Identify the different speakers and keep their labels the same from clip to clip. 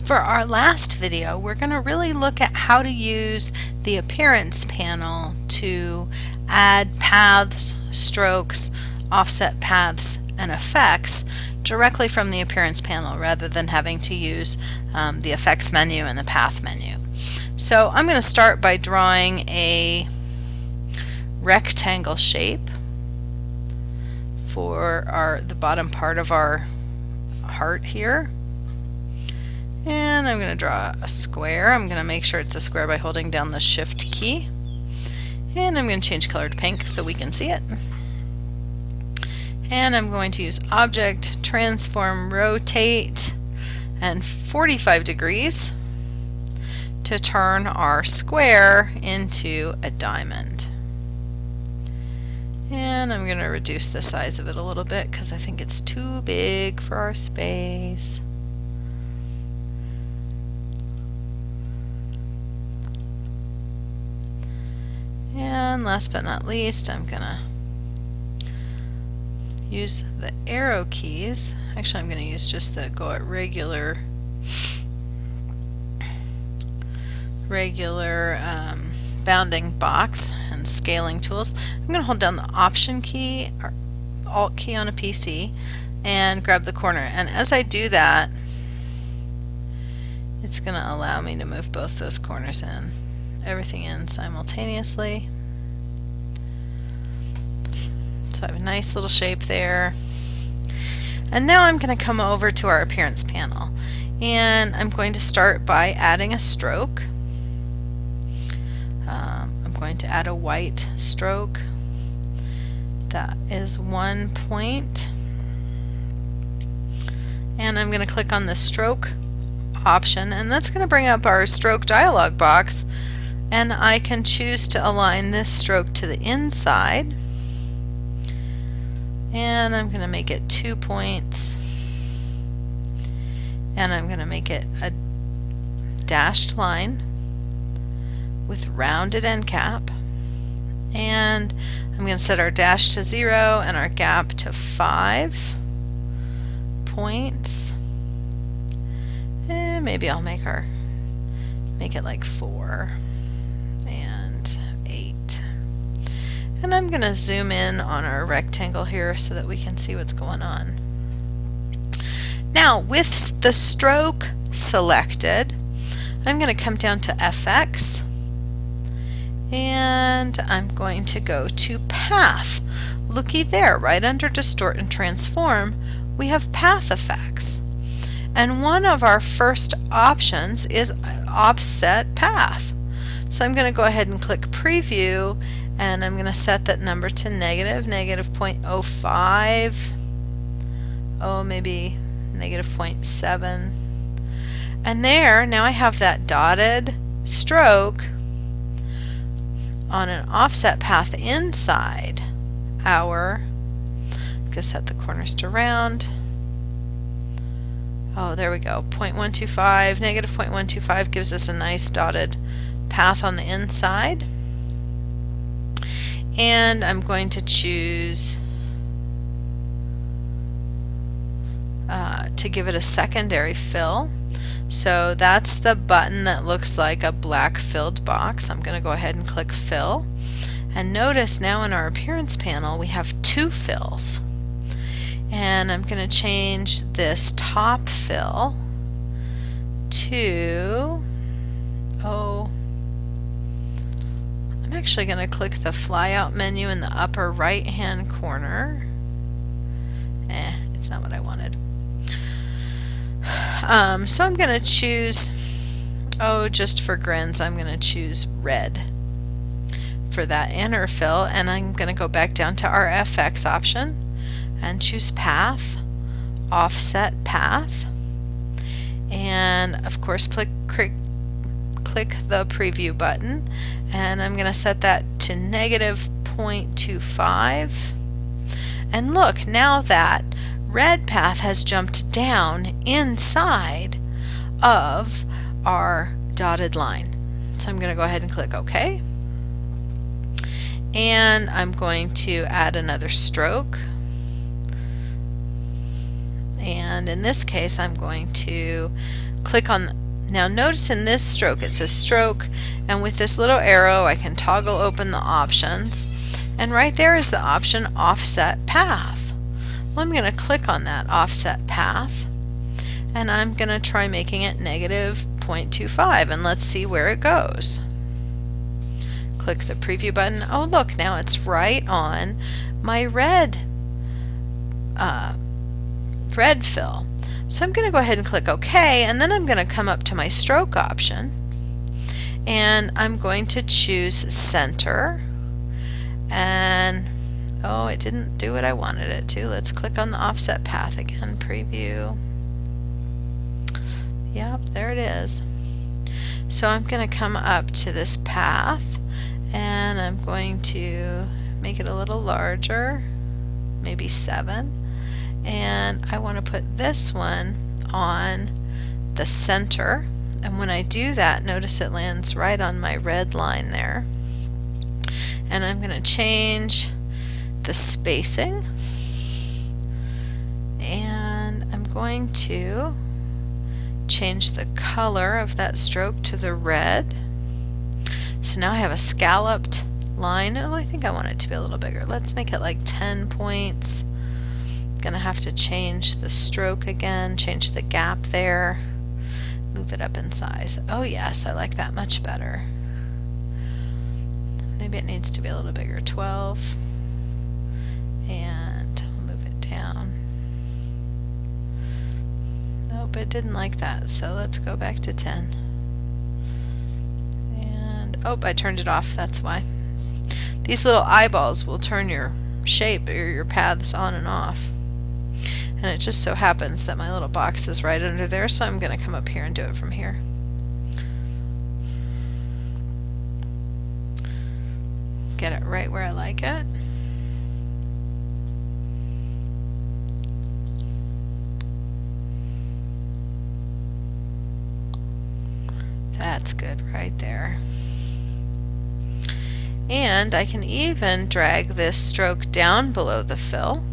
Speaker 1: For our last video, we're going to really look at how to use the Appearance panel to add paths, strokes, offset paths, and effects directly from the Appearance panel rather than having to use the Effects menu and the Path menu. So I'm going to start by drawing a rectangle shape for the bottom part of our heart here. And I'm going to draw a square. I'm going to make sure it's a square by holding down the Shift key. And I'm going to change color to pink so we can see it. And I'm going to use Object, Transform, Rotate, and 45 degrees to turn our square into a diamond. And I'm going to reduce the size of it a little bit because I think it's too big for our space. And last but not least, I'm going to use the arrow keys. Actually, I'm going to use just the go at regular bounding box and scaling tools. I'm going to hold down the Option key or Alt key on a PC and grab the corner. And as I do that, it's going to allow me to move both those corners in. Everything in simultaneously. So I have a nice little shape there. And now I'm going to come over to our Appearance panel. And I'm going to start by adding a stroke. I'm going to add a white stroke. That is 1 point. And I'm going to click on the stroke option, and that's going to bring up our stroke dialog box. And I can choose to align this stroke to the inside, and I'm going to make it 2 points, and I'm going to make it a dashed line with rounded end cap, and I'm going to set our dash to 0 and our gap to 5 points, and maybe I'll make it like 4 and 8. And I'm going to zoom in on our rectangle here so that we can see what's going on. Now, with the stroke selected, I'm going to come down to FX, and I'm going to go to Path. Looky there, right under Distort and Transform, we have Path Effects. And one of our first options is Offset Path. So I'm going to go ahead and click Preview, and I'm going to set that number to negative 0.05, maybe negative 0.7. And there, now I have that dotted stroke on an offset path inside our, I'm going to set the corners to round. Oh, there we go, 0.125, negative 0.125 gives us a nice dotted path on the inside. And I'm going to choose to give it a secondary fill. So that's the button that looks like a black filled box. I'm going to go ahead and click Fill. And notice now in our Appearance panel we have 2 fills. And I'm going to change this top fill to, I'm actually going to click the flyout menu in the upper right hand corner. It's not what I wanted. So I'm going to choose, just for grins, I'm going to choose red for that inner fill, and I'm going to go back down to our FX option and choose Path, Offset Path, and of course click the Preview button, and I'm going to set that to negative 0.25. And look, now that red path has jumped down inside of our dotted line. So I'm going to go ahead and click OK. And I'm going to add another stroke. And in this case, I'm going to click click on, now notice in this stroke it says stroke, and with this little arrow I can toggle open the options, and right there is the option offset path. Well, I'm going to click on that offset path, and I'm going to try making it negative 0.25, and let's see where it goes. Click the preview button. Oh look, now it's right on my red fill. So I'm going to go ahead and click OK, and then I'm going to come up to my stroke option, and I'm going to choose center, and oh, it didn't do what I wanted it to. Let's click on the offset path again, preview. Yep, there it is. So I'm going to come up to this path, and I'm going to make it a little larger, maybe 7. And I want to put this one on the center, and when I do that, notice it lands right on my red line there. And I'm going to change the spacing, and I'm going to change the color of that stroke to the red. So now I have a scalloped line. Oh, I think I want it to be a little bigger. Let's make it like 10 points. Gonna have to change the stroke again, change the gap there, move it up in size. Oh yes, I like that much better. Maybe it needs to be a little bigger, 12, and we'll move it down. Nope, it didn't like that, so let's go back to 10. And oh, I turned it off, that's why. These little eyeballs will turn your shape or your paths on and off. And it just so happens that my little box is right under there, so I'm going to come up here and do it from here. Get it right where I like it. That's good right there. And I can even drag this stroke down below the fill.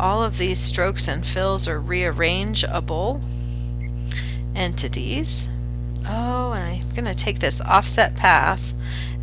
Speaker 1: All of these strokes and fills are rearrangeable entities. Oh, and I'm going to take this offset path,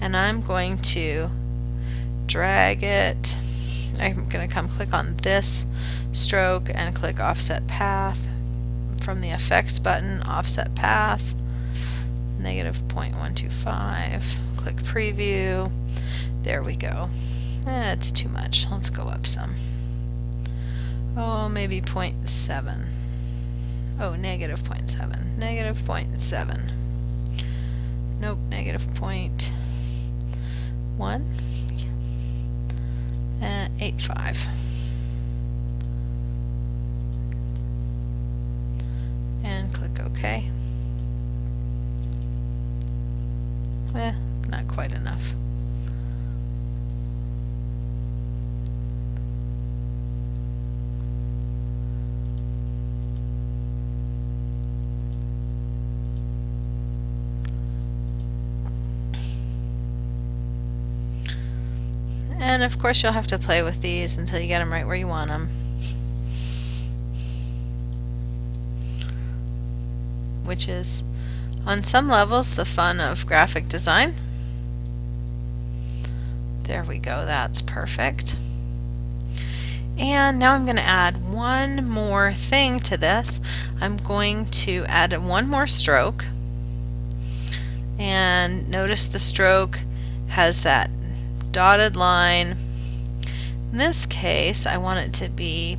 Speaker 1: and I'm going to drag it. I'm going to come click on this stroke and click offset path. From the effects button, offset path, negative 0.125. Click preview. There we go. It's too much. Let's go up some. Oh, maybe 0.7. Oh, negative 0.7. Negative 0.7. Nope, negative 0.1. 85. And click OK. Not quite enough. And of course you'll have to play with these until you get them right where you want them. Which is, on some levels, the fun of graphic design. There we go, that's perfect. And now I'm going to add one more thing to this. I'm going to add one more stroke. And notice the stroke has that dotted line. In this case, I want it to be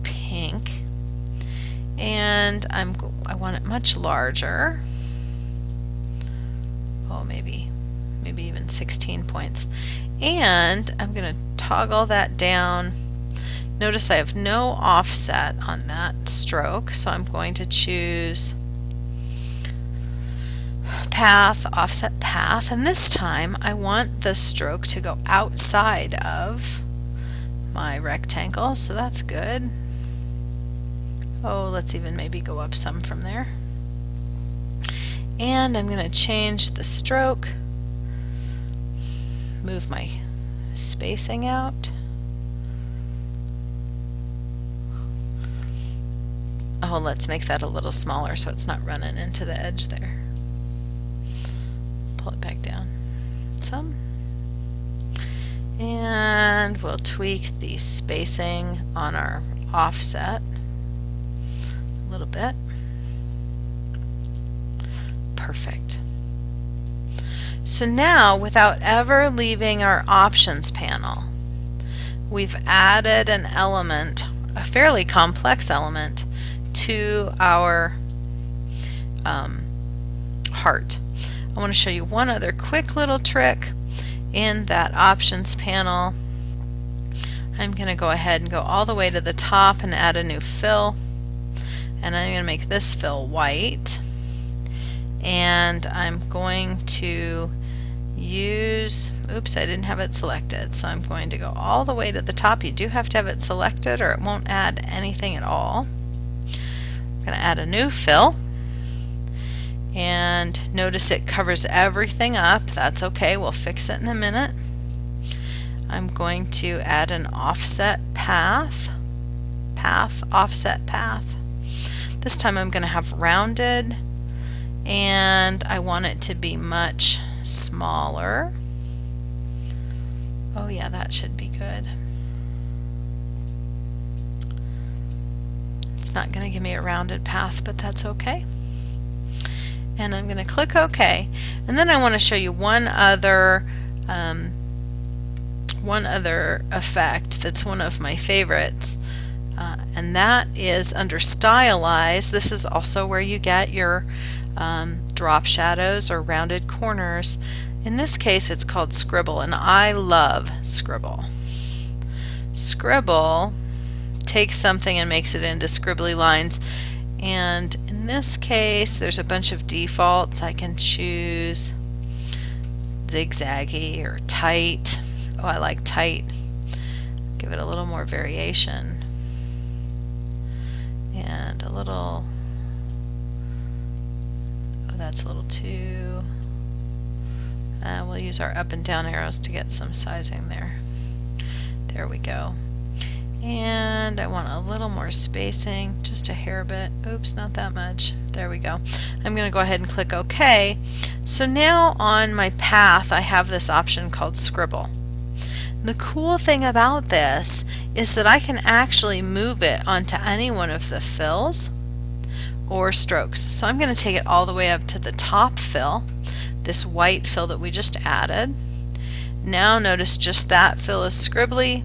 Speaker 1: pink, and I want it much larger. Oh, maybe even 16 points. And I'm going to toggle that down. Notice I have no offset on that stroke, so I'm going to choose path, offset path, and this time I want the stroke to go outside of my rectangle, so that's good. Oh, let's even maybe go up some from there. And I'm going to change the stroke, move my spacing out. Oh, let's make that a little smaller so it's not running into the edge there. Pull it back down some. And we'll tweak the spacing on our offset a little bit. Perfect. So now, without ever leaving our options panel, we've added an element, a fairly complex element, to our heart. I want to show you one other quick little trick in that options panel. I'm going to go ahead and go all the way to the top and add a new fill, and I'm going to make this fill white, and I'm going to use, oops, I didn't have it selected, so I'm going to go all the way to the top. You do have to have it selected or it won't add anything at all. I'm going to add a new fill, and notice it covers everything up. That's okay, we'll fix it in a minute. I'm going to add an offset path, offset path. This time I'm going to have rounded, and I want it to be much smaller. Oh yeah, that should be good. It's not going to give me a rounded path, but that's okay. And I'm going to click OK. And then I want to show you one other effect that's one of my favorites, and that is under Stylize. This is also where you get your drop shadows or rounded corners. In this case it's called Scribble, and I love Scribble. Scribble takes something and makes it into scribbly lines, and in this case there's a bunch of defaults. I can choose zigzaggy or tight. Oh, I like tight. Give it a little more variation and a little, oh, that's a little too, we'll use our up and down arrows to get some sizing there. There we go. And I want a little more spacing, just a hair bit. Oops, not that much. There we go. I'm going to go ahead and click OK. So now on my path I have this option called Scribble. The cool thing about this is that I can actually move it onto any one of the fills or strokes. So I'm going to take it all the way up to the top fill, this white fill that we just added. Now notice just that fill is scribbly.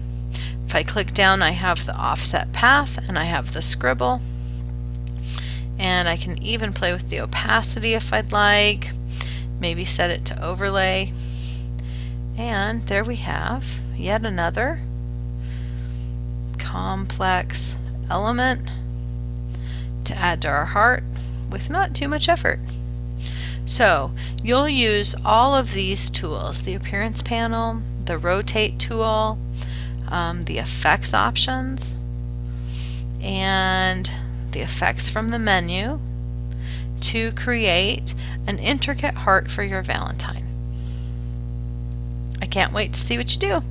Speaker 1: If I click down, I have the offset path and I have the scribble, and I can even play with the opacity if I'd like, maybe set it to overlay, and there we have yet another complex element to add to our heart with not too much effort. So you'll use all of these tools, the appearance panel, the rotate tool, the effects options, and the effects from the menu to create an intricate heart for your Valentine. I can't wait to see what you do.